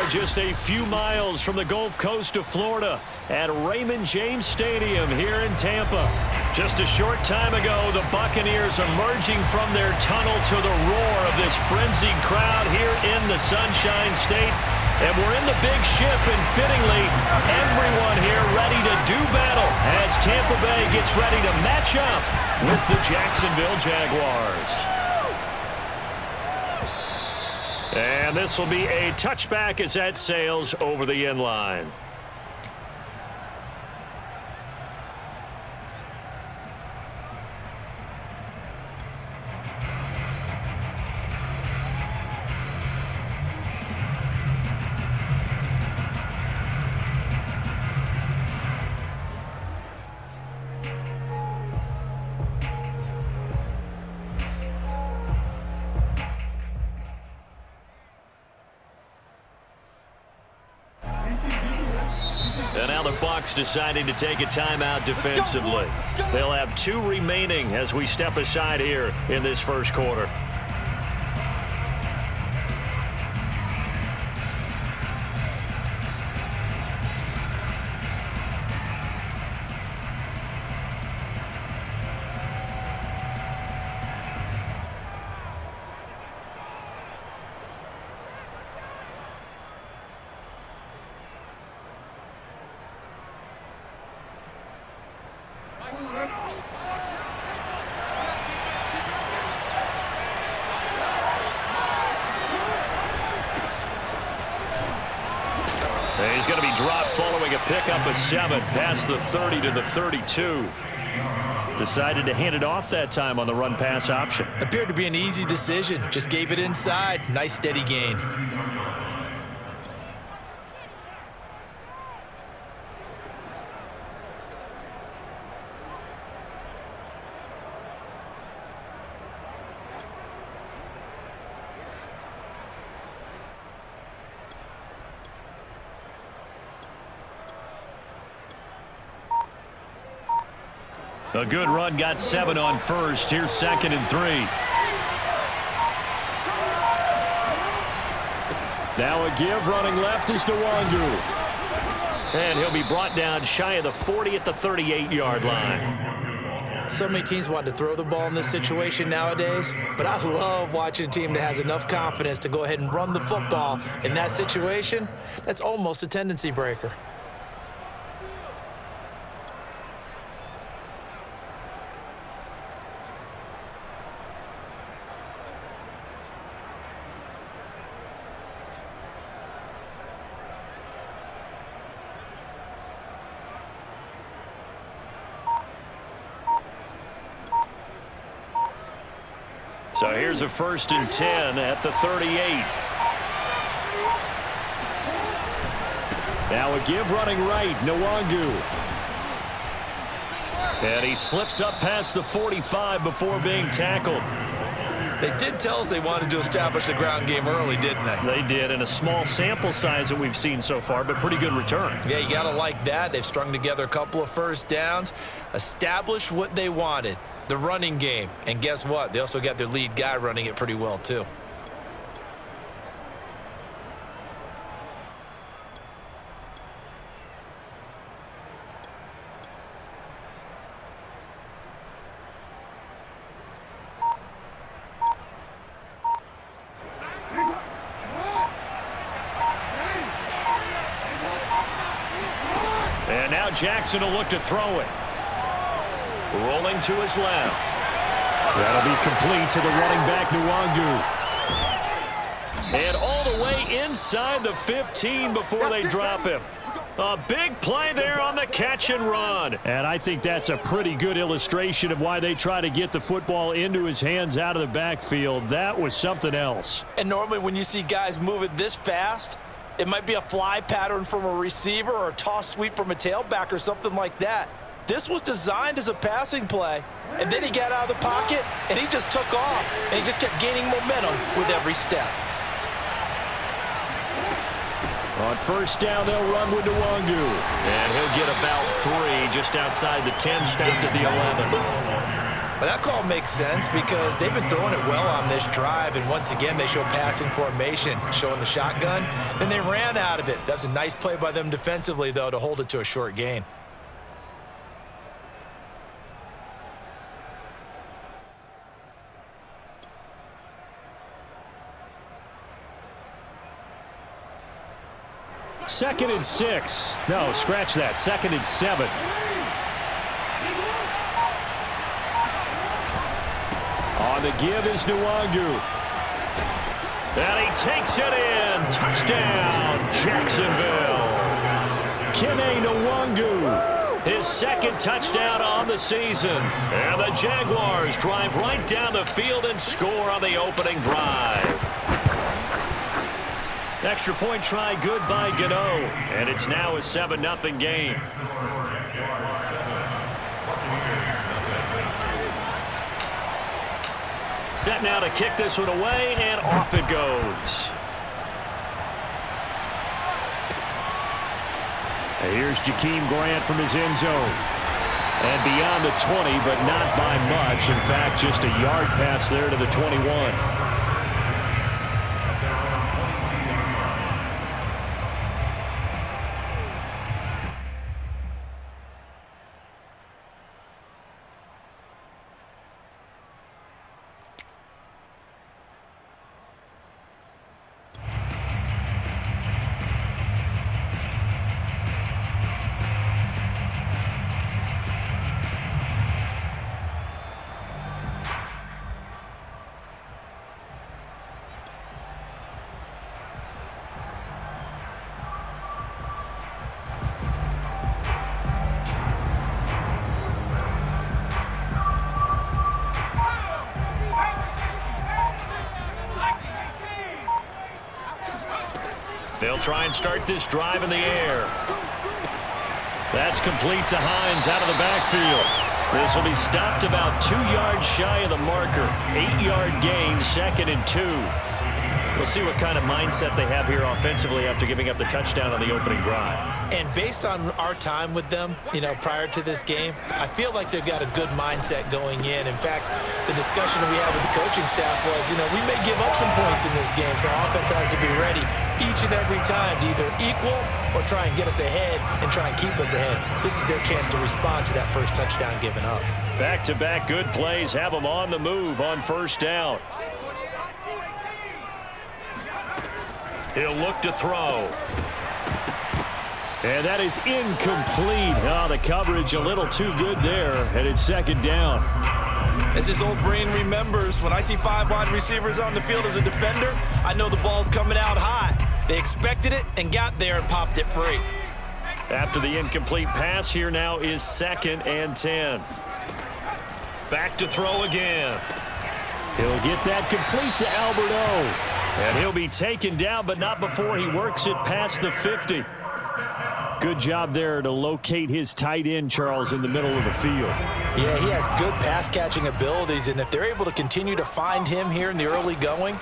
just a few miles from the Gulf Coast of Florida at Raymond James Stadium here in Tampa. Just a short time ago, the Buccaneers emerging from their tunnel to the roar of this frenzied crowd here in the Sunshine State. And we're in the big ship, and fittingly, everyone here ready to do battle as Tampa Bay gets ready to match up with the Jacksonville Jaguars. And this will be a touchback as that sails over the end line. And now the Bucs deciding to take a timeout defensively. They'll have 2 remaining as we step aside here in this first quarter. He's going to be dropped following a pickup of 7 past the 30 to the 32. Decided to hand it off that time on the run-pass option. Appeared to be an easy decision. Just gave it inside. Nice steady gain. A good run, got 7 on first. Here's 2nd and 3. Now a give, running left is Nwangu. And he'll be brought down shy of the 40 at the 38-yard line. So many teams want to throw the ball in this situation nowadays, but I love watching a team that has enough confidence to go ahead and run the football. In that situation, that's almost a tendency breaker. So here's a 1st and 10 at the 38. Now a give running right, Nwangu. And he slips up past the 45 before being tackled. They did tell us they wanted to establish the ground game early, didn't they? They did, in a small sample size that we've seen so far, but pretty good return. Yeah, you got to like that. They've strung together a couple of first downs, established what they wanted, the running game. And guess what? They also got their lead guy running it pretty well, too. And now Jackson will look to throw it. Rolling to his left. That'll be complete to the running back, Nwangu. And all the way inside the 15 before they drop him. A big play there on the catch and run. And I think that's a pretty good illustration of why they try to get the football into his hands out of the backfield. That was something else. And normally when you see guys move it this fast, it might be a fly pattern from a receiver or a toss sweep from a tailback or something like that. This was designed as a passing play, and then he got out of the pocket, and he just took off, and he just kept gaining momentum with every step. On 1st down, they'll run with Nwangu. And he'll get about 3 just outside the 10, stopped at the 11. But that call makes sense because they've been throwing it well on this drive, and once again, they show passing formation, showing the shotgun. Then they ran out of it. That was a nice play by them defensively, though, to hold it to a short gain. Second and 6. No, scratch that. Second and 7. On the give is Nwangu. And he takes it in. Touchdown, Jacksonville. Kene Nwangu, his second touchdown on the season. And the Jaguars drive right down the field and score on the opening drive. Extra point try good by Gano. And it's now a 7-0 game. Set now to kick this one away, and off it goes. And here's Jakeem Grant from his end zone. And beyond the 20, but not by much. In fact, just a yard pass there to the 21. They'll try and start this drive in the air. That's complete to Hines out of the backfield. This will be stopped about 2 yards shy of the marker. 8-yard gain, 2nd and 2. We'll see what kind of mindset they have here offensively after giving up the touchdown on the opening drive. And based on our time with them, prior to this game, I feel like they've got a good mindset going in. In fact, the discussion we had with the coaching staff was, we may give up some points in this game, so offense has to be ready each and every time to either equal or try and get us ahead and try and keep us ahead. This is their chance to respond to that first touchdown given up. Back-to-back good plays have them on the move on first down. He'll look to throw. And that is incomplete. Oh, the coverage a little too good there, and it's 2nd down. As his old brain remembers, when I see 5 wide receivers on the field as a defender, I know the ball's coming out hot. They expected it and got there and popped it free. After the incomplete pass, here now is 2nd and 10. Back to throw again. He'll get that complete to Alberto. And he'll be taken down, but not before he works it past the 50. Good job there to locate his tight end, Charles, in the middle of the field. Yeah, he has good pass-catching abilities, and if they're able to continue to find him here in the early going,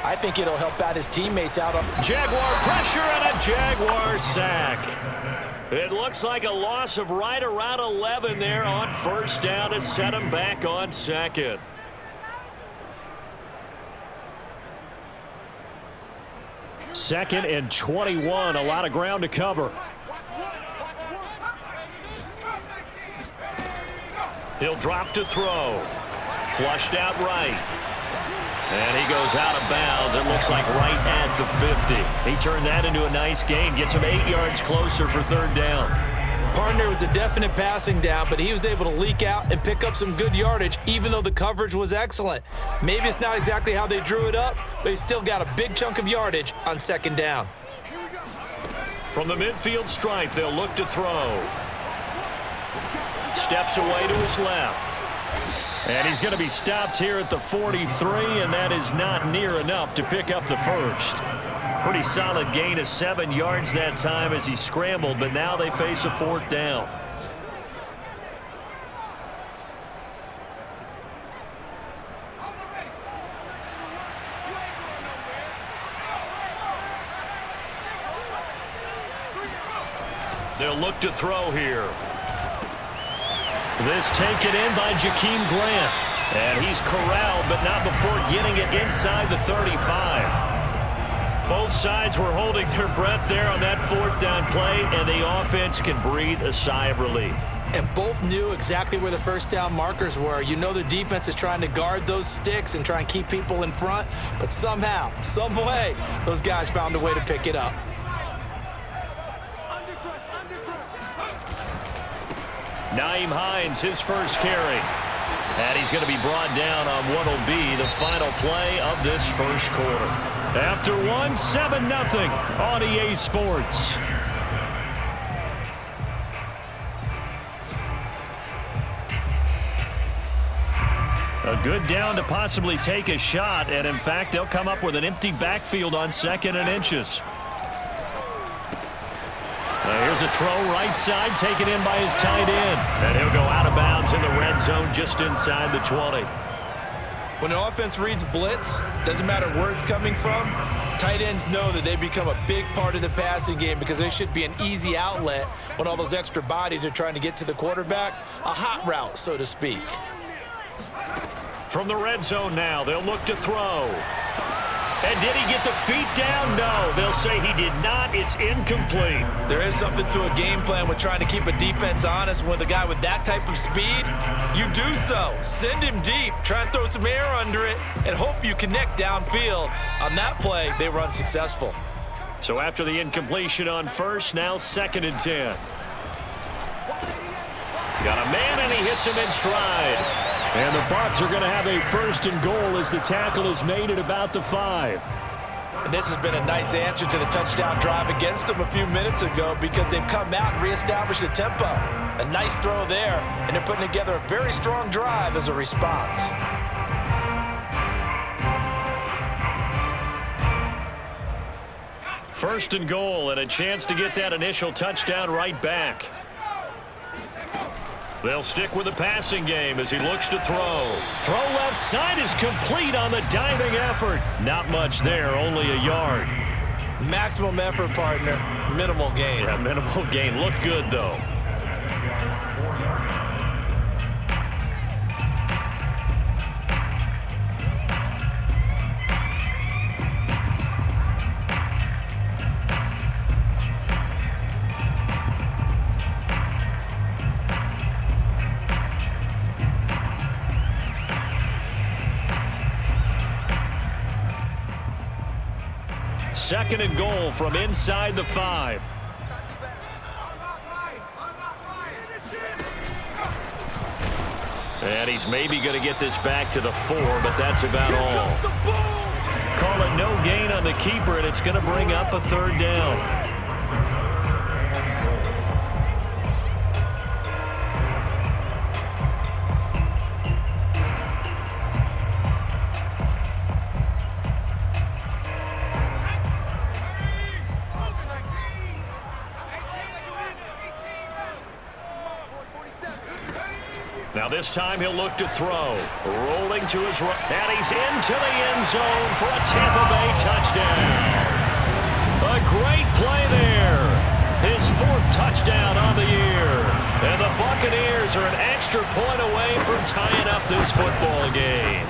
I think it'll help out his teammates out. Jaguar pressure and a Jaguar sack. It looks like a loss of right around 11 there on first down to set him back on 2nd. Second and 21, a lot of ground to cover. He'll drop to throw. Flushed out right. And he goes out of bounds. It looks like right at the 50. He turned that into a nice gain. Gets him 8 yards closer for 3rd down. Partner was a definite passing down, but he was able to leak out and pick up some good yardage, even though the coverage was excellent. Maybe it's not exactly how they drew it up, but he still got a big chunk of yardage on 2nd down. From the midfield stripe, they'll look to throw. Steps away to his left. And he's going to be stopped here at the 43, and that is not near enough to pick up the first. Pretty solid gain of 7 yards that time as he scrambled, but now they face a 4th down. They'll look to throw here. This taken in by Jakeem Grant. And he's corralled, but not before getting it inside the 35. Both sides were holding their breath there on that fourth down play, and the offense can breathe a sigh of relief. And both knew exactly where the first down markers were. You know the defense is trying to guard those sticks and try and keep people in front, but somehow, some way, those guys found a way to pick it up. Nyheim Hines, his first carry. And he's going to be brought down on what will be the final play of this first quarter. After one, 7-0 on EA Sports. A good down to possibly take a shot, and in fact, they'll come up with an empty backfield on 2nd and inches. Here's a throw right side, taken in by his tight end. And he'll go out of bounds in the red zone just inside the 20. When an offense reads blitz, doesn't matter where it's coming from, tight ends know that they become a big part of the passing game because they should be an easy outlet when all those extra bodies are trying to get to the quarterback. A hot route, so to speak. From the red zone now, they'll look to throw. And did he get the feet down? No, they'll say he did not. It's incomplete. There is something to a game plan with trying to keep a defense honest. With a guy with that type of speed, you do so. Send him deep, try and throw some air under it, and hope you connect downfield. On that play, they were unsuccessful. So after the incompletion on first, now 2nd and 10. Got a man, and he hits him in stride. And the Bucs are going to have a 1st and goal as the tackle is made at about the 5. And this has been a nice answer to the touchdown drive against them a few minutes ago because they've come out and reestablished the tempo. A nice throw there, and they're putting together a very strong drive as a response. First and goal, and a chance to get that initial touchdown right back. They'll stick with the passing game as he looks to throw. Throw left side is complete on the diving effort. Not much there, only a yard. Maximum effort, partner. Minimal gain. Yeah, minimal gain. Looked good, though. Second and goal from inside the 5. And he's maybe going to get this back to the 4, but that's about all. Call it no gain on the keeper, and it's going to bring up a 3rd down. Now this time he'll look to throw. Rolling to his right. And he's into the end zone for a Tampa Bay touchdown. A great play there. His 4th touchdown on the year. And the Buccaneers are an extra point away from tying up this football game.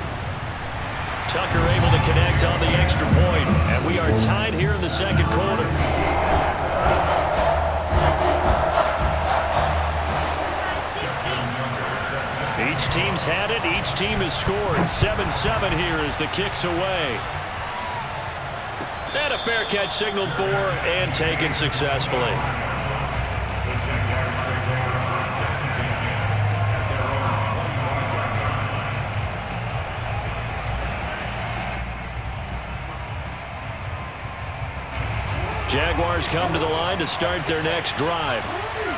Tucker able to connect on the extra point. And we are tied here in the 2nd quarter. Each team's had it. Each team has scored. 7-7 here as the kick's away. And a fair catch signaled for and taken successfully. Jaguars come to the line to start their next drive.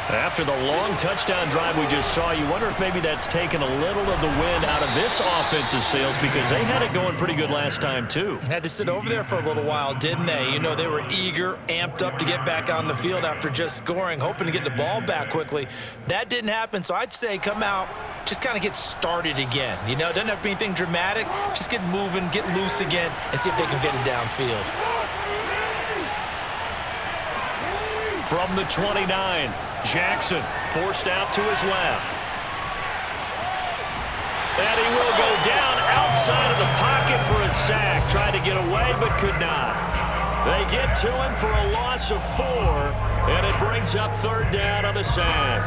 After the long touchdown drive we just saw, you wonder if maybe that's taken a little of the wind out of this offense's sails because they had it going pretty good last time, too. Had to sit over there for a little while, didn't they? You know, they were eager, amped up to get back on the field after just scoring, hoping to get the ball back quickly. That didn't happen, so I'd say come out, just kind of get started again. You know, it doesn't have to be anything dramatic. Just get moving, get loose again, and see if they can get it downfield. From the 29, Jackson forced out to his left. And he will go down outside of the pocket for a sack. Tried to get away, but could not. They get to him for a loss of 4, and it brings up 3rd down on the sack.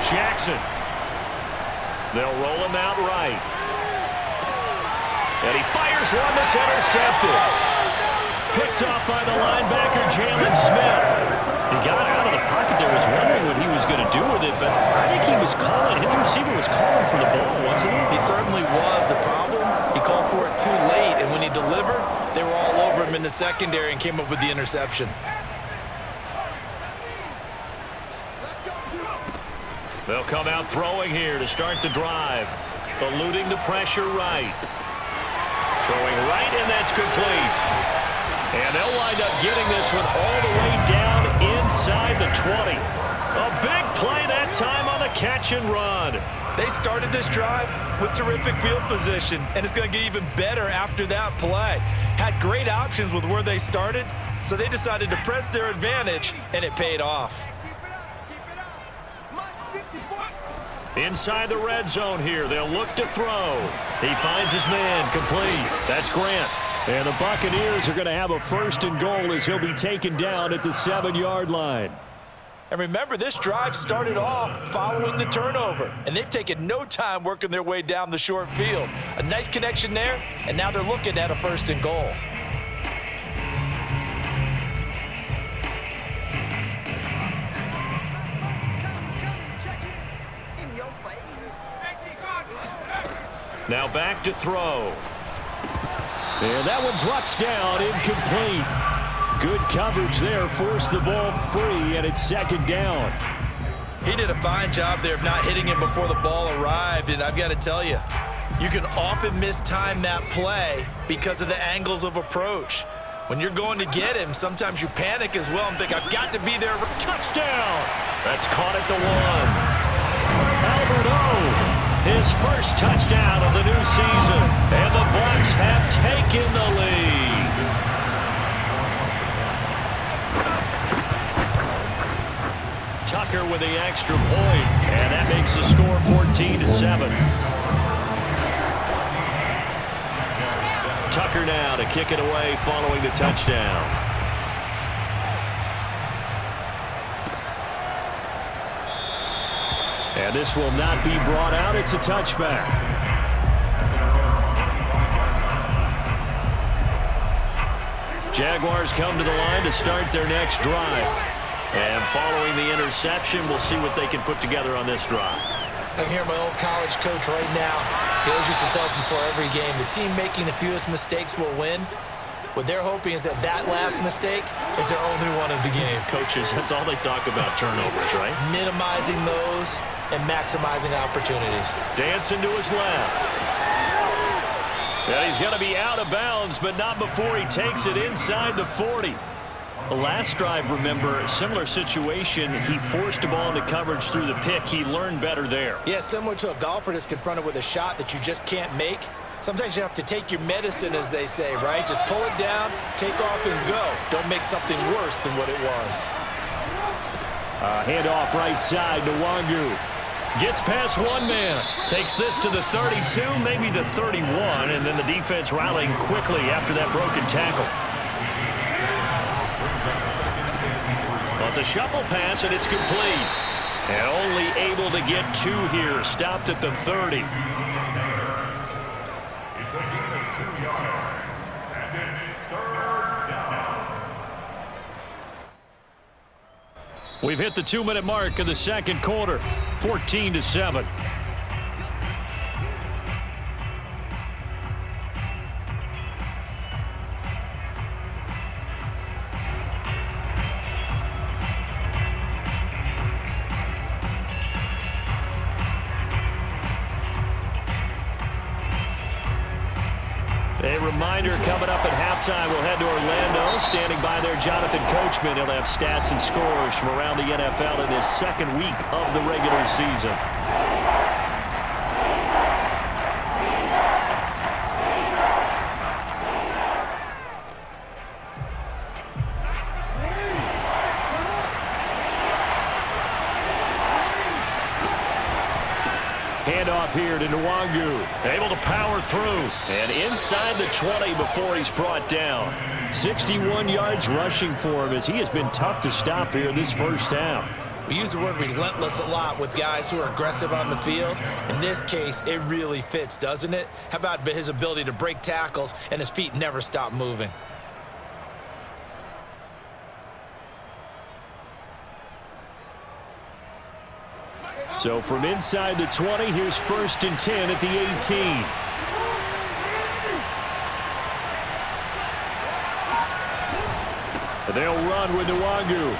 Jackson. They'll roll him out right. And he fires one that's intercepted. Picked off by the linebacker, Jalen Smith. He got out of the pocket there, was wondering what he was going to do with it, but I think he was calling, his receiver was calling for the ball, wasn't he? He certainly was. The problem, he called for it too late, and when he delivered, they were all over him in the secondary and came up with the interception. They'll come out throwing here to start the drive. Eluding the pressure right. Throwing right, and that's complete. And they'll wind up getting this one all the way down inside the 20. A big play that time on the catch and run. They started this drive with terrific field position, and it's going to get even better after that play. Had great options with where they started, so they decided to press their advantage, and it paid off. Inside the red zone here, they'll look to throw. He finds his man, complete. That's Grant. And the Buccaneers are going to have a 1st and goal as he'll be taken down at the 7-yard line. And remember, this drive started off following the turnover, and they've taken no time working their way down the short field. A nice connection there, and now they're looking at a 1st and goal. Now back to throw. And that one drops down, incomplete. Good coverage there, forced the ball free, and it's 2nd down. He did a fine job there of not hitting him before the ball arrived, and I've got to tell you, you can often mistime that play because of the angles of approach. When you're going to get him, sometimes you panic as well and think, I've got to be there. Touchdown! That's caught at the 1. Albert O. His first touchdown of the new season, and the Bucs have taken the lead. Tucker with the extra point, and that makes the score 14-7. Tucker now to kick it away following the touchdown. And this will not be brought out. It's a touchback. Jaguars come to the line to start their next drive. And following the interception, we'll see what they can put together on this drive. I can hear my old college coach right now. He always used to tell us before every game, the team making the fewest mistakes will win. What they're hoping is that that last mistake is their only one of the game. Coaches, that's all they talk about, turnovers, right? Minimizing those and maximizing opportunities. Dancing to his left. And he's going to be out of bounds, but not before he takes it inside the 40. The last drive, remember, a similar situation. He forced the ball into coverage through the pick. He learned better there. Yeah, similar to a golfer that's confronted with a shot that you just can't make. Sometimes you have to take your medicine, as they say, right? Just pull it down, take off, and go. Don't make something worse than what it was. Handoff right side to Wangu. Gets past one man. Takes this to the 32, maybe the 31, and then the defense rallying quickly after that broken tackle. Well, it's a shuffle pass, and it's complete. And only able to get 2 here. Stopped at the 30. It's a gain of 2 yards, and it's 3rd down. We've hit the 2-minute mark of the second quarter, 14-7. A reminder coming up at halftime, we'll head to Orlando. Standing by there, Jonathan Coachman. He'll have stats and scores from around the NFL in this second week of the regular season. Handoff here to Nwangu. Able to power through. And inside the 20 before he's brought down. 61 yards rushing for him as he has been tough to stop here this first half. We use the word relentless a lot with guys who are aggressive on the field. In this case, it really fits, doesn't it? How about his ability to break tackles and his feet never stop moving? So from inside the 20, here's 1st and 10 at the 18. They'll run with Nwangu.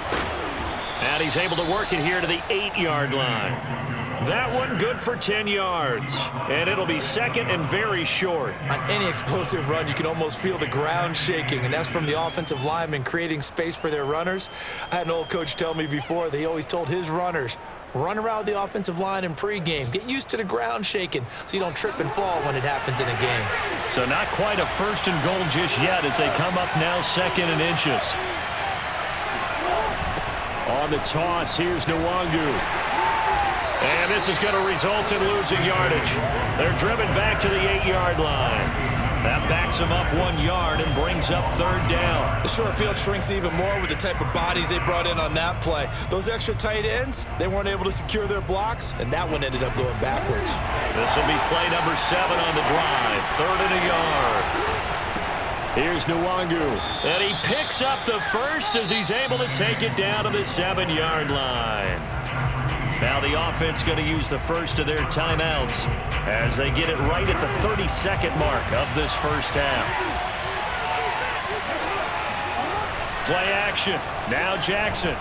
And he's able to work it here to the 8-yard line. That one good for 10 yards. And it'll be 2nd and very short. On any explosive run, you can almost feel the ground shaking, and that's from the offensive linemen creating space for their runners. I had an old coach tell me before, they always told his runners, run around the offensive line in pregame. Get used to the ground shaking so you don't trip and fall when it happens in a game. So not quite a 1st and goal just yet as they come up now 2nd and inches. On the toss, here's Nwangu. And this is going to result in losing yardage. They're driven back to the 8-yard line. That backs them up 1 yard and brings up 3rd down. The short field shrinks even more with the type of bodies they brought in on that play. Those extra tight ends, they weren't able to secure their blocks, and that one ended up going backwards. This will be play number 7 on the drive. 3rd and a yard. Here's Nwangu, and he picks up the first as he's able to take it down to the 7-yard line. Now the offense going to use the first of their timeouts as they get it right at the 32nd mark of this first half. Play action. Now Jackson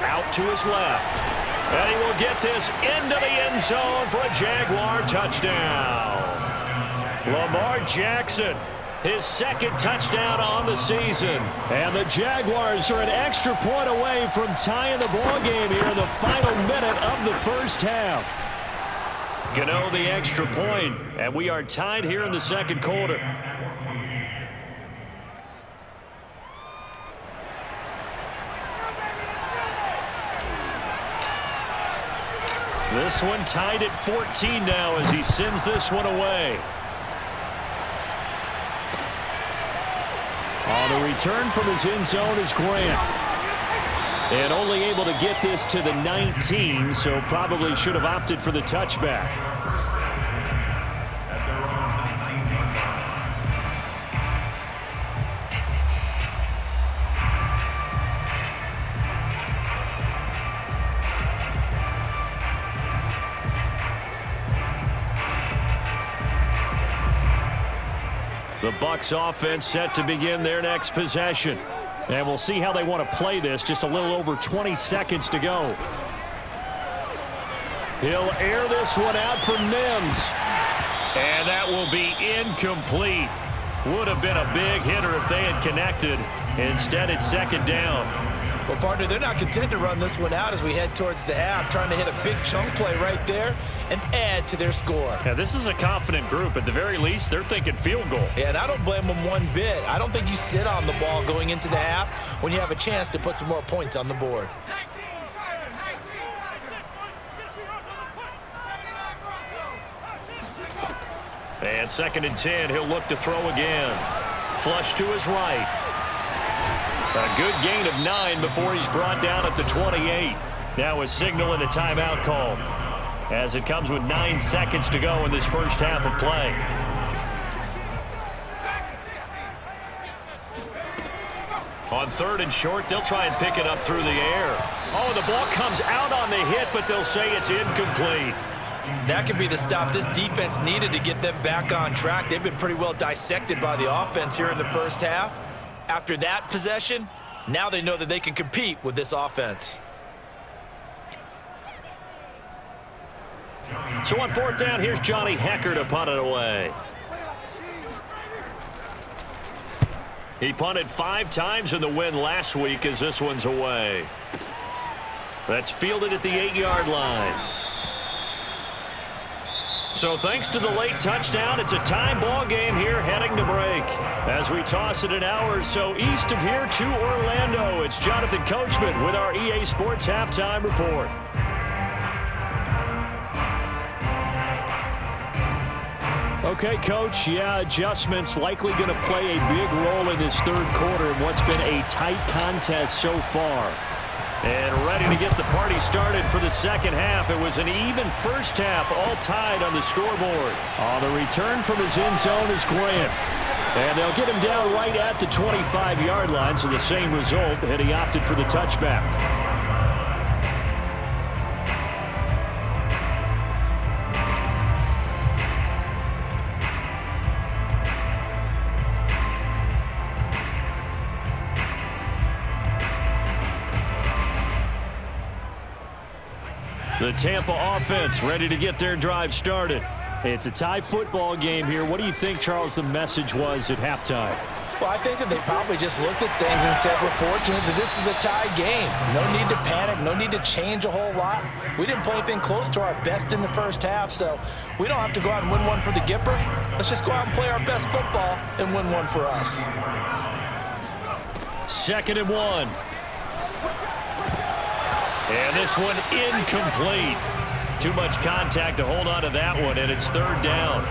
out to his left. And he will get this into the end zone for a Jaguar touchdown. Lamar Jackson, his 2nd touchdown on the season. And the Jaguars are an extra point away from tying the ball game here in the final minute of the first half. Gano the extra point, and we are tied here in the 2nd quarter. This one tied at 14 now as he sends this one away. On the return from his end zone is Grant. And only able to get this to the 19, so probably should have opted for the touchback. The Bucs offense set to begin their next possession. And we'll see how they want to play this. Just a little over 20 seconds to go. He'll air this one out for Mims. And that will be incomplete. Would have been a big hitter if they had connected. Instead, it's 2nd down. Well, partner, they're not content to run this one out as we head towards the half, trying to hit a big chunk play right there and add to their score. Yeah, this is a confident group. At the very least, they're thinking field goal. Yeah, and I don't blame them one bit. I don't think you sit on the ball going into the half when you have a chance to put some more points on the board. And 2nd and 10, he'll look to throw again. Flush to his right. A good gain of 9 before he's brought down at the 28. Now a signal and a timeout call as it comes with 9 seconds to go in this first half of play. On 3rd and short, they'll try and pick it up through the air. Oh, the ball comes out on the hit, but they'll say it's incomplete. That could be the stop this defense needed to get them back on track. They've been pretty well dissected by the offense here in the first half. After that possession, now they know that they can compete with this offense. So on 4th down, here's Johnny Hecker to punt it away. He punted 5 times in the win last week as this one's away. That's fielded at the 8-yard line. So thanks to the late touchdown, it's a tie ball game here heading to break. As we toss it an hour or so east of here to Orlando, it's Jonathan Coachman with our EA Sports Halftime Report. Okay, Coach, yeah, adjustments likely going to play a big role in this third quarter in what's been a tight contest so far. And ready to get the party started for the second half. It was an even first half, all tied on the scoreboard. On the return from his end zone is Grant. And they'll get him down right at the 25-yard line, so the same result, and he opted for the touchback. The Tampa offense ready to get their drive started. It's a tie football game here. What do you think, Charles, the message was at halftime? Well, I think that they probably just looked at things and said, we're fortunate that this is a tie game. No need to panic, no need to change a whole lot. We didn't play anything close to our best in the first half, so we don't have to go out and win one for the Gipper. Let's just go out and play our best football and win one for us. 2nd and 1. And this one incomplete. Too much contact to hold on to that one, and it's 3rd down.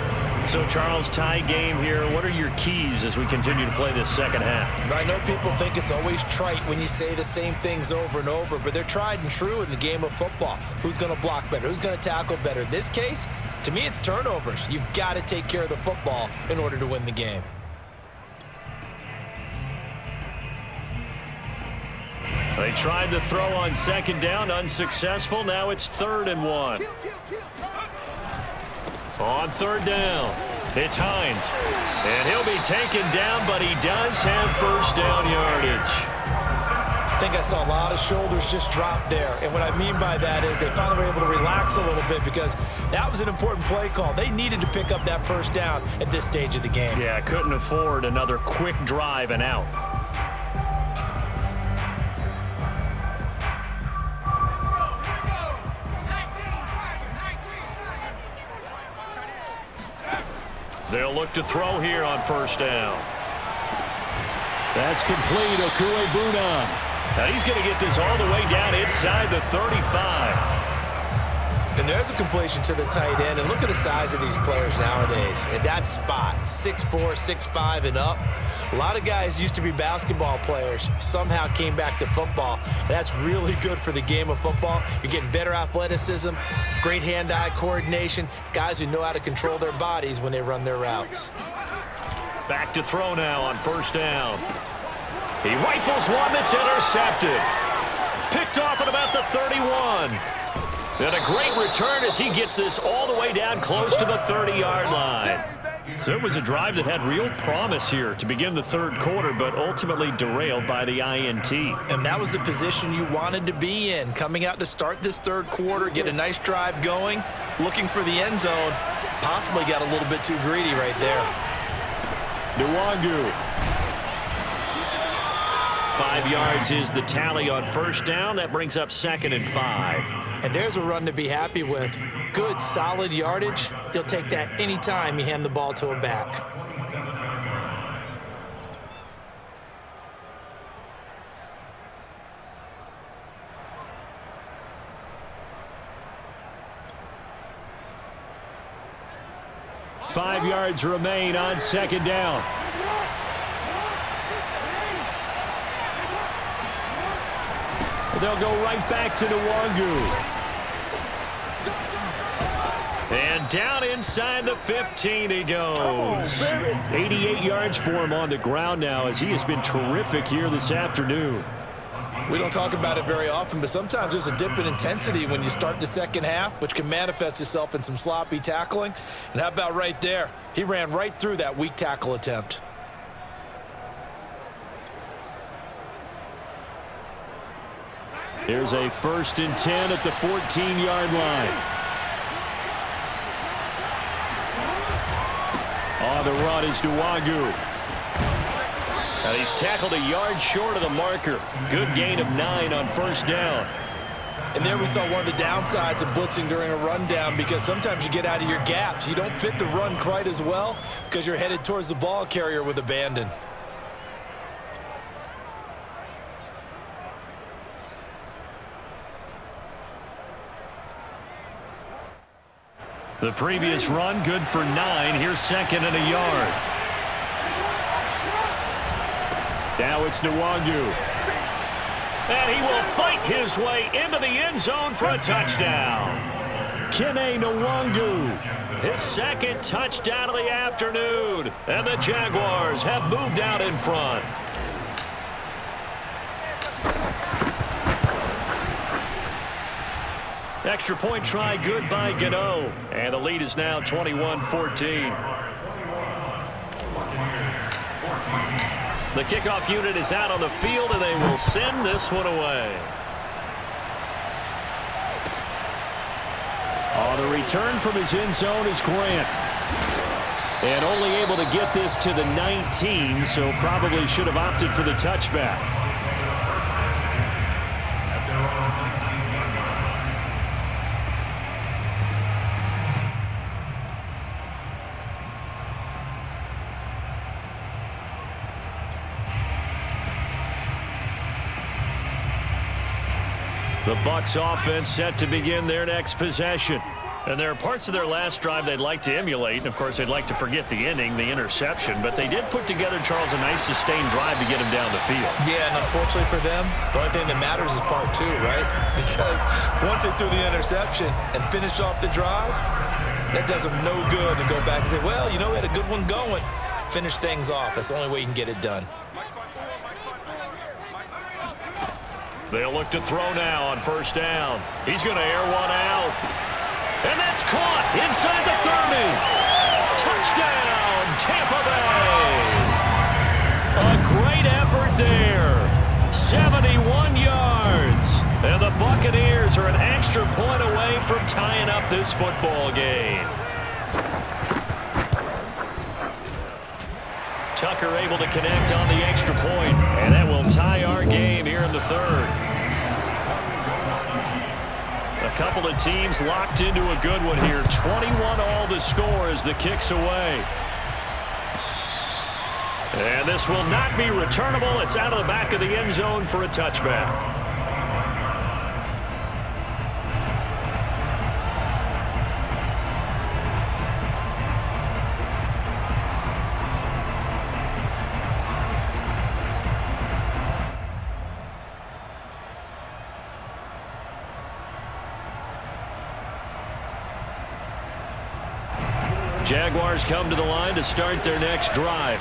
So, Charles, tie game here. What are your keys as we continue to play this second half? I know people think it's always trite when you say the same things over and over, but they're tried and true in the game of football. Who's going to block better? Who's going to tackle better? In this case, to me, it's turnovers. You've got to take care of the football in order to win the game. They tried to throw on 2nd down, unsuccessful. Now it's 3rd and 1. On 3rd down, it's Hines. And he'll be taken down, but he does have 1st down yardage. I think I saw a lot of shoulders just drop there. And what I mean by that is they finally were able to relax a little bit because that was an important play call. They needed to pick up that 1st down at this stage of the game. Yeah, couldn't afford another quick drive and out. They'll look to throw here on 1st down. That's complete. Okuebuna. Now he's going to get this all the way down inside the 35. And there's a completion to the tight end. And look at the size of these players nowadays. At that spot, 6'4", 6'5", and up. A lot of guys used to be basketball players, somehow came back to football. And that's really good for the game of football. You're getting better athleticism, great hand-eye coordination, guys who know how to control their bodies when they run their routes. Back to throw now on 1st down. He rifles one that's intercepted. Picked off at about the 31. And a great return as he gets this all the way down close to the 30-yard line. So it was a drive that had real promise here to begin the 3rd quarter, but ultimately derailed by the INT. And that was the position you wanted to be in, coming out to start this 3rd quarter, get a nice drive going, looking for the end zone. Possibly got a little bit too greedy right there. Nwangu. 5 yards is the tally on 1st down. That brings up 2nd and 5. And there's a run to be happy with. Good, solid yardage. He'll take that anytime you hand the ball to a back. Five yards remain on 2nd down. They'll go right back to Nwangu. And down inside the 15 he goes. 88 yards for him on the ground now as he has been terrific here this afternoon. We don't talk about it very often, but sometimes there's a dip in intensity when you start the second half, which can manifest itself in some sloppy tackling. And how about right there? He ran right through that weak tackle attempt. Here's a 1st and 10 at the 14-yard line. On the run is Nwangu. And he's tackled a yard short of the marker. Good gain of 9 on 1st down. And there we saw one of the downsides of blitzing during a rundown, because sometimes you get out of your gaps. You don't fit the run quite as well because you're headed towards the ball carrier with abandon. The previous run good for 9. Here's second and a yard. Now it's Nwangu. And he will fight his way into the end zone for a touchdown. Kene Nwangu, his second touchdown of the afternoon. And the Jaguars have moved out in front. Extra point try good by Gano. And the lead is now 21-14. The kickoff unit is out on the field, and they will send this one away. On the return from his end zone is Grant. And only able to get this to the 19, so probably should have opted for the touchback. The Bucs offense set to begin their next possession. And there are parts of their last drive they'd like to emulate. And, of course, they'd like to forget the inning, the interception. But they did put together, Charles, a nice sustained drive to get him down the field. Yeah, and unfortunately for them, the only thing that matters is part 2, right? Because once they threw the interception and finished off the drive, that does them no good to go back and say, well, you know, we had a good one going. Finish things off. That's the only way you can get it done. They'll look to throw now on first down. He's going to air one out. And that's caught inside the 30. Touchdown, Tampa Bay. A great effort there. 71 yards. And the Buccaneers are an extra point away from tying up this football game. Tucker able to connect on the extra point, and that will tie our game here in the third. A couple of teams locked into a good one here. 21 all the score as the kick's away. And this will not be returnable. It's out of the back of the end zone for a touchback. Jaguars come to the line to start their next drive.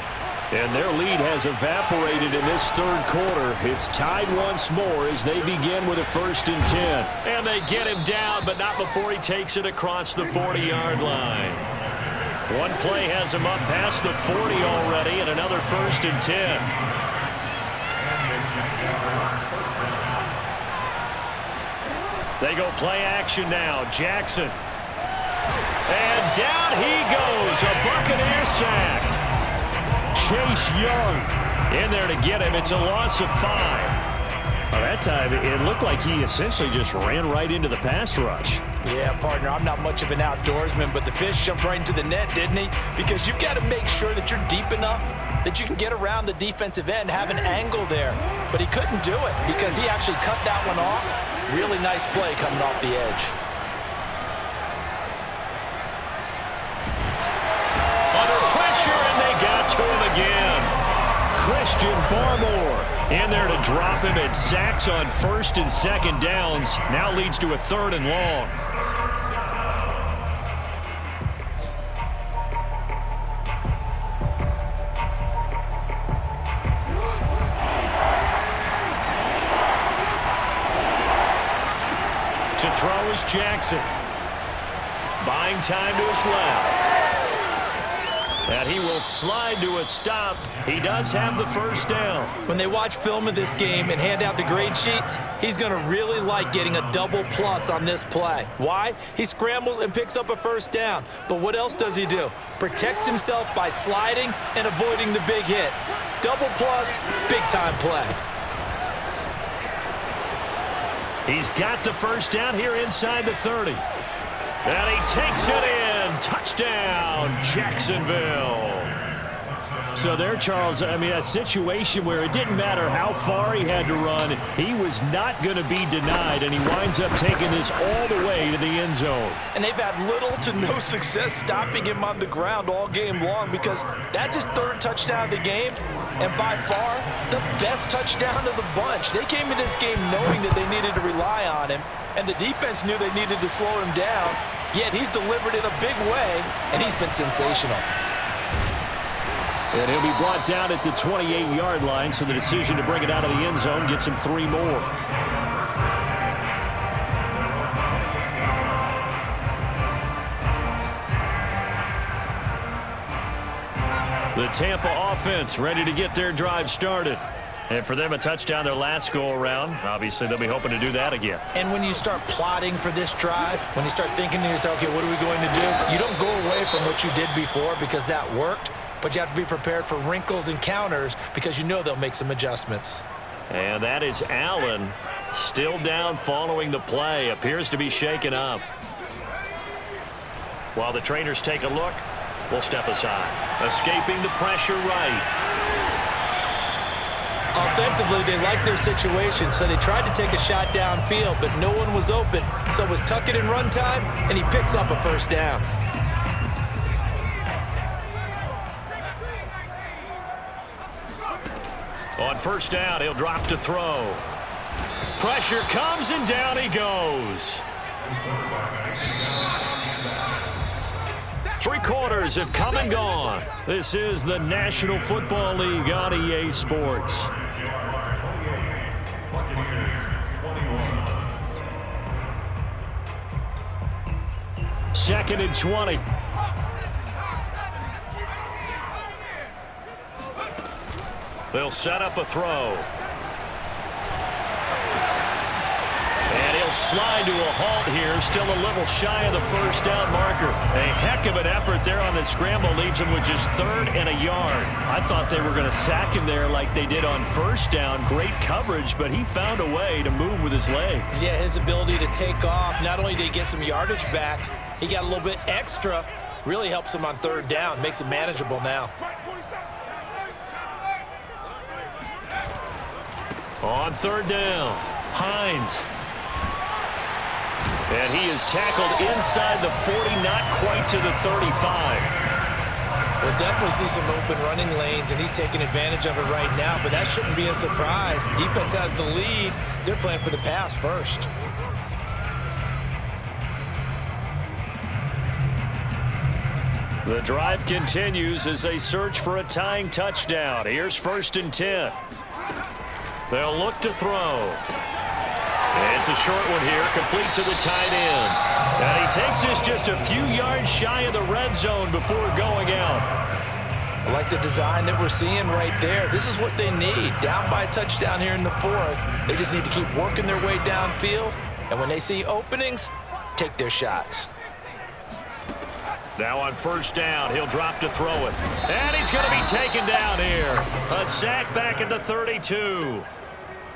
And their lead has evaporated in this third quarter. It's tied once more as they begin with a 1st and 10. And they get him down, but not before he takes it across the 40-yard line. One play has him up past the 40 already, and another 1st and 10. They go play action now. Jackson. And down he goes. A Buccaneer sack. Chase Young in there to get him. It's a loss of 5. Well, that time it looked like he essentially just ran right into the pass rush. Yeah, partner, I'm not much of an outdoorsman, but the fish jumped right into the net, didn't he? Because you've got to make sure that you're deep enough that you can get around the defensive end, have an angle there. But he couldn't do it because he actually cut that one off. Really nice play coming off the edge. Under pressure, and they got to him again. Christian Barmore in there to drop him. At sacks on 1st and 2nd downs. Now leads to a 3rd and long. To throw is Jackson. Buying time to his left. And he will slide to a stop. He does have the 1st down. When they watch film of this game and hand out the grade sheets, he's going to really like getting a double plus on this play. Why? He scrambles and picks up a 1st down. But what else does he do? Protects himself by sliding and avoiding the big hit. Double plus, big-time play. He's got the 1st down here inside the 30. And he takes it in. Touchdown, Jacksonville. So there, Charles, I mean, a situation where it didn't matter how far he had to run, he was not going to be denied, and he winds up taking this all the way to the end zone. And they've had little to no success stopping him on the ground all game long, because that's his third touchdown of the game, and by far the best touchdown of the bunch. They came in this game knowing that they needed to rely on him, and the defense knew they needed to slow him down, yet he's delivered in a big way, and he's been sensational. And he'll be brought down at the 28-yard line, so the decision to bring it out of the end zone gets him 3 more. The Tampa offense ready to get their drive started. And for them, a touchdown their last go-around. Obviously, they'll be hoping to do that again. And when you start plotting for this drive, when you start thinking to yourself, okay, what are we going to do? You don't go away from what you did before because that worked. But you have to be prepared for wrinkles and counters because you know they'll make some adjustments. And that is Allen, still down following the play. Appears to be shaken up. While the trainers take a look, we'll step aside. Escaping the pressure right. Offensively, they liked their situation, so they tried to take a shot downfield, but no one was open. So it was tuck it in run time, and he picks up a first down. On first down, he'll drop to throw. Pressure comes, and down he goes. 3 quarters have come and gone. This is the National Football League on EA Sports. Second and 20. They'll set up a throw. And he'll slide to a halt here, still a little shy of the first down marker. A heck of an effort there on the scramble, leaves him with just 3rd and a yard. I thought they were going to sack him there like they did on first down. Great coverage, but he found a way to move with his legs. Yeah, his ability to take off, not only did he get some yardage back, he got a little bit extra. Really helps him on 3rd down, makes it manageable now. On 3rd down, Hines. And he is tackled inside the 40, not quite to the 35. We'll definitely see some open running lanes, and he's taking advantage of it right now, but that shouldn't be a surprise. Defense has the lead. They're playing for the pass first. The drive continues as they search for a tying touchdown. Here's 1st and 10. They'll look to throw. It's a short one here, complete to the tight end. And he takes this just a few yards shy of the red zone before going out. I like the design that we're seeing right there. This is what they need. Down by a touchdown here in the 4th. They just need to keep working their way downfield. And when they see openings, take their shots. Now on first down, he'll drop to throw it. And he's going to be taken down here. A sack back at the 32.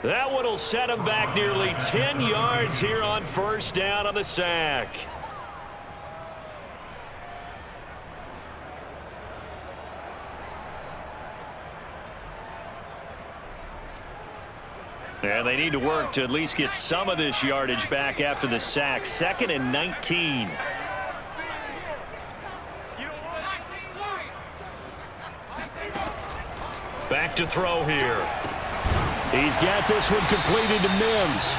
That one will set him back nearly 10 yards here on first down on the sack. And they need to work to at least get some of this yardage back after the sack. 2nd and 19. Back to throw here. He's got this one completed to Mims.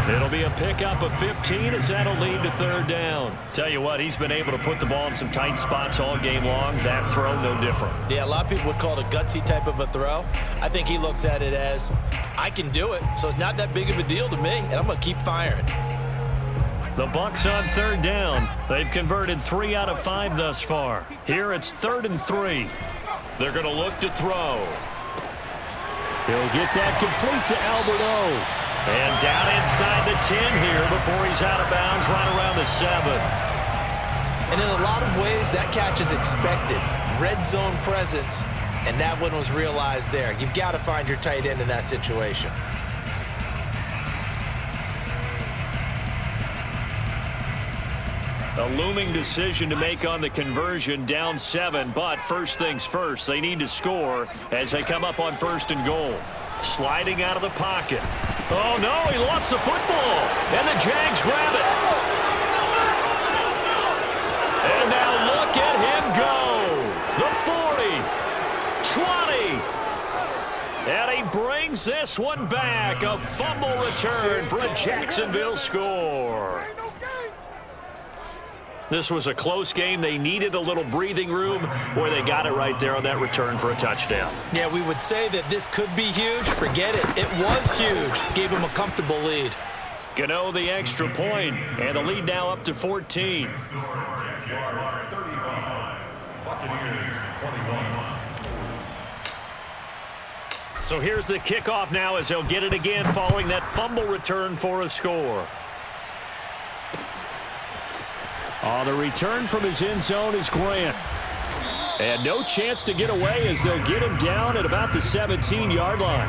It'll be a pickup of 15 as that'll lead to 3rd down. Tell you what, he's been able to put the ball in some tight spots all game long. That throw, no different. Yeah, a lot of people would call it a gutsy type of a throw. I think he looks at it as, I can do it, so it's not that big of a deal to me, and I'm going to keep firing. The Bucs on 3rd down. They've converted 3 out of 5 thus far. Here it's 3rd and 3. They're going to look to throw. He'll get that complete to Albert O. And down inside the 10 here before he's out of bounds right around the 7. And in a lot of ways, that catch is expected. Red zone presence, and that one was realized there. You've got to find your tight end in that situation. A looming decision to make on the conversion, down 7, but first things first, they need to score as they come up on 1st and goal. Sliding out of the pocket. Oh, no, he lost the football, and the Jags grab it. And now look at him go. The 40, 20, and he brings this one back. A fumble return for a Jacksonville score. This was a close game. They needed a little breathing room where they got it right there on that return for a touchdown. Yeah, we would say that this could be huge. Forget it. It was huge. Gave him a comfortable lead. Gano the extra point, and the lead now up to 14. So here's the kickoff now as they'll get it again following that fumble return for a score. On the return from his end zone is Grant. And no chance to get away as they'll get him down at about the 17-yard line.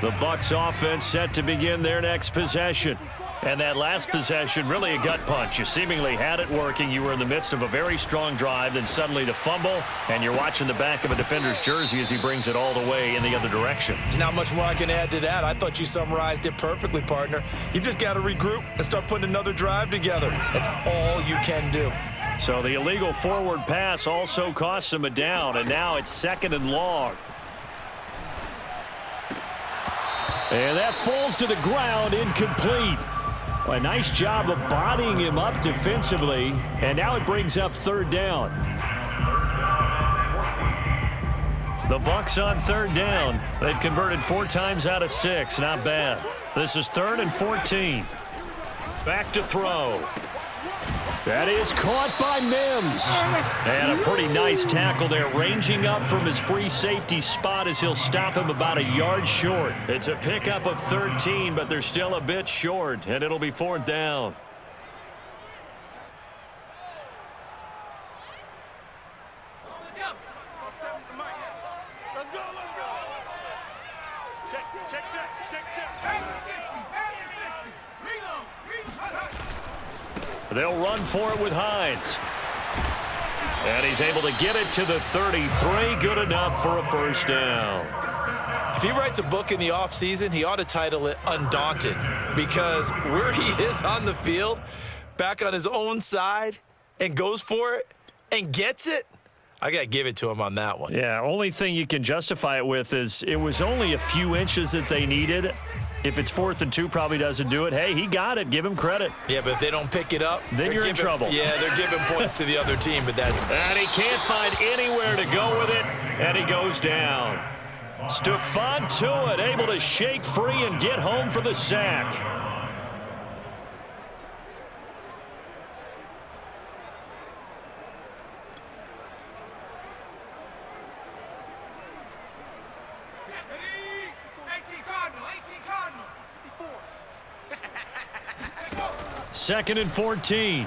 The Bucs offense set to begin their next possession. And that last possession, really a gut punch. You seemingly had it working. You were in the midst of a very strong drive. Then suddenly the fumble, and you're watching the back of a defender's jersey as he brings it all the way in the other direction. There's not much more I can add to that. I thought you summarized it perfectly, partner. You've just got to regroup and start putting another drive together. That's all you can do. So the illegal forward pass also costs him a down, and now it's 2nd and long. And that falls to the ground, incomplete. A nice job of bodying him up defensively, and now it brings up 3rd down. The Bucs on 3rd down. They've converted 4 times out of 6. Not bad. This is 3rd and 14. Back to throw. That is caught by Mims. And a pretty nice tackle there, ranging up from his free safety spot as he'll stop him about a yard short. It's a pickup of 13, but they're still a bit short, and it'll be 4th down. They'll run for it with Hines. And he's able to get it to the 33. Good enough for a 1st down. If he writes a book in the offseason, he ought to title it Undaunted, because where he is on the field, back on his own side, and goes for it and gets it, I got to give it to him on that one. Yeah, only thing you can justify it with is it was only a few inches that they needed. If it's 4th and 2, probably doesn't do it. Hey, he got it. Give him credit. Yeah, but if they don't pick it up, then you're in trouble. Yeah, they're giving points to the other team. But and he can't find anywhere to go with it, and he goes down. Stephon Tuitt able to shake free and get home for the sack. Second and 14.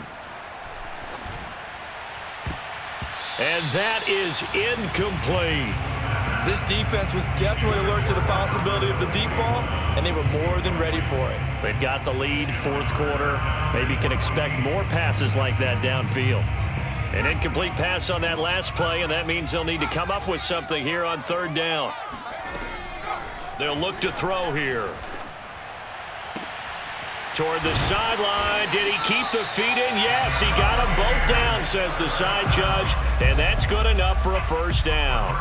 And that is incomplete. This defense was definitely alert to the possibility of the deep ball, and they were more than ready for it. They've got the lead, 4th quarter. Maybe can expect more passes like that downfield. An incomplete pass on that last play, and that means they'll need to come up with something here on 3rd down. They'll look to throw here. Toward the sideline. Did he keep the feet in? Yes, he got them both down, says the side judge, and that's good enough for a 1st down.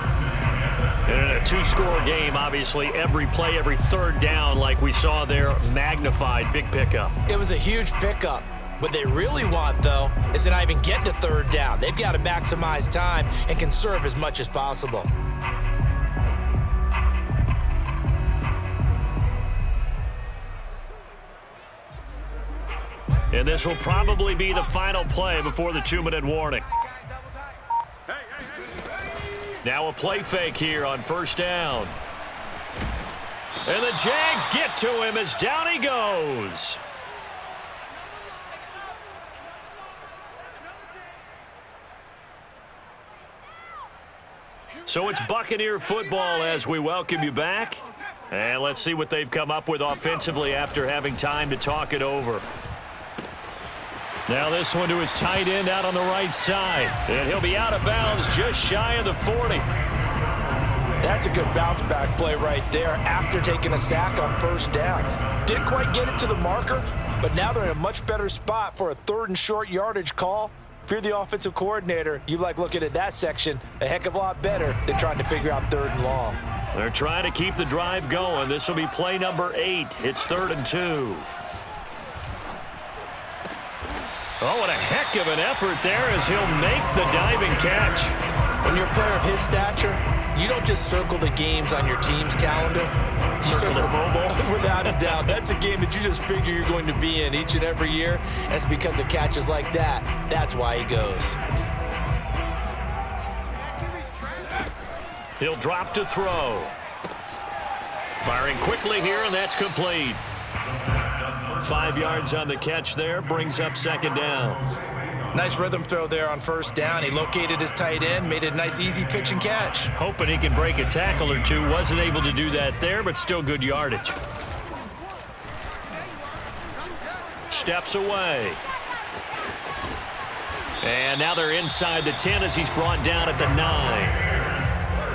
And in a 2-score game, obviously, every play, every 3rd down, like we saw there, magnified, big pickup. It was a huge pickup. What they really want, though, is to not even get to 3rd down. They've got to maximize time and conserve as much as possible. And this will probably be the final play before the 2-minute warning. Now a play fake here on 1st down. And the Jags get to him as down he goes. So it's Buccaneer football as we welcome you back. And let's see what they've come up with offensively after having time to talk it over. Now this one to his tight end out on the right side. And he'll be out of bounds just shy of the 40. That's a good bounce back play right there after taking a sack on first down. Didn't quite get it to the marker, but now they're in a much better spot for a 3rd and short yardage call. If you're the offensive coordinator, you like looking at that section a heck of a lot better than trying to figure out 3rd and long. They're trying to keep the drive going. This will be play number 8. It's 3rd and 2. Oh, what a heck of an effort there as he'll make the diving catch. When you're a player of his stature, you don't just circle the games on your team's calendar. You circle the Pro Bowl? Without a doubt. That's a game that you just figure you're going to be in each and every year. And it's because of catches like that. That's why he goes. He'll drop to throw. Firing quickly here, and that's complete. 5 yards on the catch there, brings up 2nd down. Nice rhythm throw there on first down. He located his tight end, made a nice easy pitch and catch. Hoping he can break a tackle or two. Wasn't able to do that there, but still good yardage. Steps away. And now they're inside the 10 as he's brought down at the 9.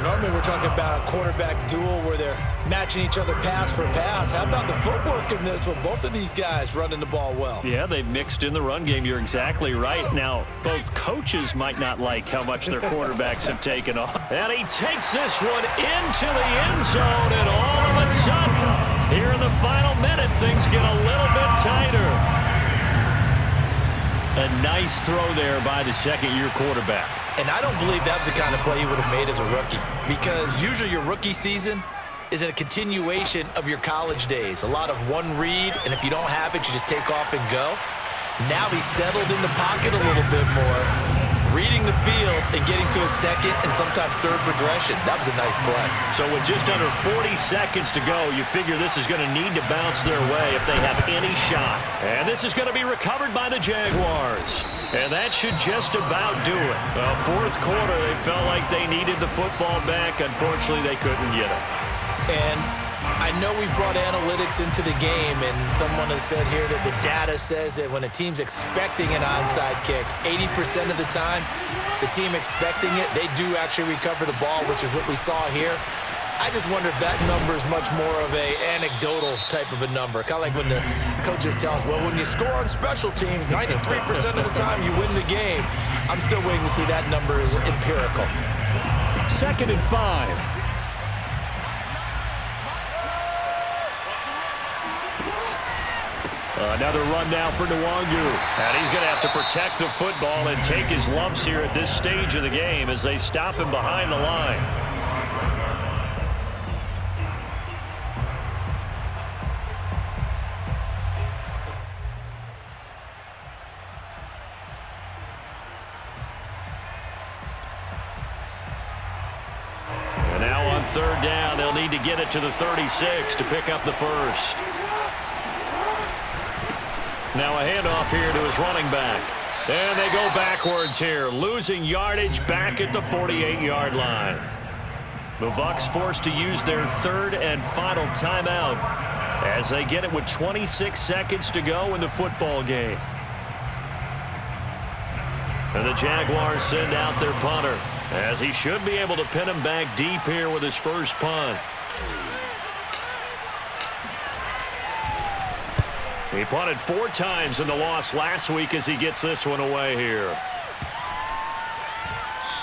Normally we're talking about a quarterback duel where they're matching each other pass for pass. How about the footwork in this one? Both of these guys running the ball well. Yeah, they've mixed in the run game. You're exactly right. Now, both coaches might not like how much their quarterbacks have taken off. And he takes this one into the end zone, and all of a sudden, here in the final minute, things get a little bit tighter. A nice throw there by the 2nd-year quarterback. And I don't believe that was the kind of play he would have made as a rookie, because usually your rookie season is a continuation of your college days. A lot of one read, and if you don't have it, you just take off and go. Now he's settled in the pocket a little bit more, reading the field and getting to a 2nd and sometimes 3rd progression. That was a nice play. So with just under 40 seconds to go, you figure this is going to need to bounce their way if they have any shot. And this is going to be recovered by the Jaguars. And that should just about do it. Well, 4th quarter, they felt like they needed the football back. Unfortunately, they couldn't get it. And I know we brought analytics into the game, and someone has said here that the data says that when a team's expecting an onside kick, 80% of the time, the team expecting it, they do actually recover the ball, which is what we saw here. I just wonder if that number is much more of a anecdotal type of a number. Kind of like when the coaches tell us, well, when you score on special teams, 93% of the time you win the game. I'm still waiting to see that number is empirical. 2nd and 5. Another run now for Nwangu. And he's going to have to protect the football and take his lumps here at this stage of the game as they stop him behind the line. And now on 3rd down, they'll need to get it to the 36 to pick up the 1st. Now a handoff here to his running back. And they go backwards here, losing yardage back at the 48-yard line. The Bucs forced to use their 3rd and final timeout as they get it with 26 seconds to go in the football game. And the Jaguars send out their punter as he should be able to pin him back deep here with his first punt. He punted 4 times in the loss last week as he gets this one away here.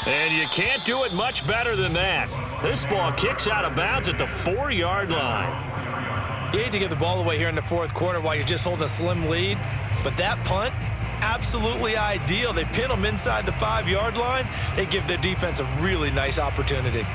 And you can't do it much better than that. This ball kicks out of bounds at the 4-yard line. You hate to give the ball away here in the 4th quarter while you're just holding a slim lead, but that punt, absolutely ideal. They pin them inside the 5-yard line. They give their defense a really nice opportunity.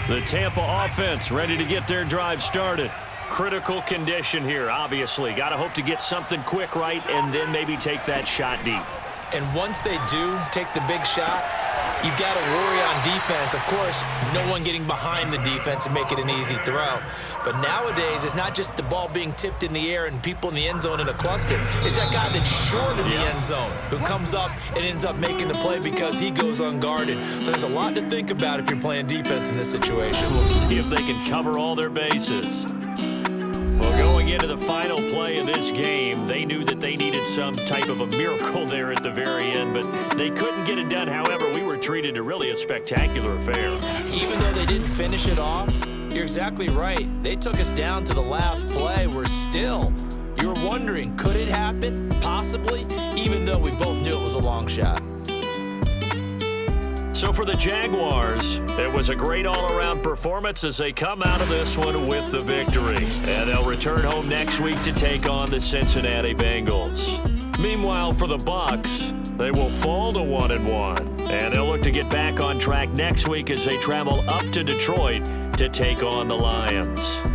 The Tampa offense ready to get their drive started. Critical condition here, obviously. Got to hope to get something quick right and then maybe take that shot deep. And once they do take the big shot, you've got to worry on defense. Of course, no one getting behind the defense and make it an easy throw. But nowadays, it's not just the ball being tipped in the air and people in the end zone in a cluster. It's that guy that's short of the end zone who comes up and ends up making the play because he goes unguarded. So there's a lot to think about if you're playing defense in this situation. We'll see if they can cover all their bases. Well, going into the final play of this game, they knew that they needed some type of a miracle there at the very end, but they couldn't get it done. However, we were treated to really a spectacular affair. Even though they didn't finish it off, you're exactly right. They took us down to the last play. We're still, you were wondering, could it happen? Possibly, even though we both knew it was a long shot. So for the Jaguars, it was a great all-around performance as they come out of this one with the victory. And they'll return home next week to take on the Cincinnati Bengals. Meanwhile, for the Bucs, they will fall to 1-1. And they'll look to get back on track next week as they travel up to Detroit to take on the Lions.